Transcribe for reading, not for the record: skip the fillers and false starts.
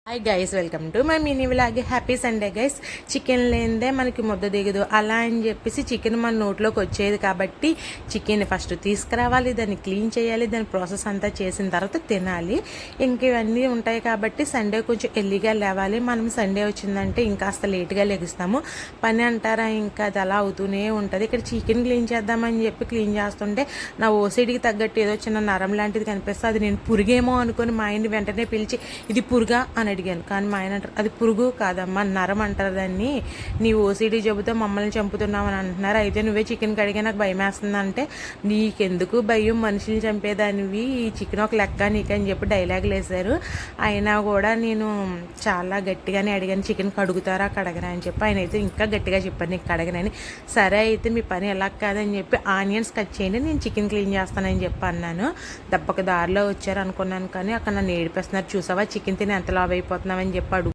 Hi guys, welcome to my mini vlog. Happy Sunday guys. Chicken లేనిదే మనకి ముద్ద దిగదు. అలా అని చెప్పేసి చికెన్ మన నోట్లోకి వచ్చేది కాబట్టి చికెన్ ఫస్ట్ తీసుకురావాలి, దాన్ని క్లీన్ చేయాలి, దాని ప్రాసెస్ అంతా చేసిన తర్వాత తినాలి. ఇంక ఇవన్నీ ఉంటాయి కాబట్టి సండే కొంచెం ఎర్లీగా లేవాలి. మనం సండే వచ్చిందంటే ఇంకాస్త లేట్గా లెగుస్తాము. పని అంటారా, ఇంకా అది అలా అవుతూనే ఉంటుంది. ఇక్కడ చికెన్ క్లీన్ చేద్దామని చెప్పి క్లీన్ చేస్తుంటే నా ఓసిడికి తగ్గట్టు ఏదో చిన్న నరం లాంటిది కనిపిస్తే అది నేను పురుగేమో అనుకుని మా ఆయన్ని వెంటనే పిలిచి ఇది పురుగా అని అడిగాను. కానీ మా ఆయన అంటారు అది పురుగు కాదమ్మా, నరం అంటారు దాన్ని, నీ ఓసీడీ చెబుతో మమ్మల్ని చంపుతున్నామని అంటున్నారు. అయితే నువ్వే చికెన్ కడిగే నాకు భయం వేస్తుంది అంటే, నీకెందుకు భయం, మనుషుల్ని చంపేదానివి, ఈ చికెన్ ఒక లెక్క నీకని చెప్పి డైలాగులు వేశారు. అయినా కూడా నేను చాలా గట్టిగానే అడిగాను, చికెన్ కడుగుతారా కడగరా అని చెప్పి. ఆయన అయితే ఇంకా గట్టిగా చెప్పాను నీకు కడగనని. సరే అయితే మీ పని ఎలా కాదని చెప్పి ఆనియన్స్ కట్ చేయండి, నేను చికెన్ క్లీన్ చేస్తానని చెప్పి అన్నాను. దెబ్బకి దారిలో వచ్చారు అనుకున్నాను, కానీ అక్కడ నన్ను ఏడిపిస్తున్నారు. చూసావా చికెన్ తిని ఎంత లావ్ అయిపోతున్నామని చెప్పి అడుగు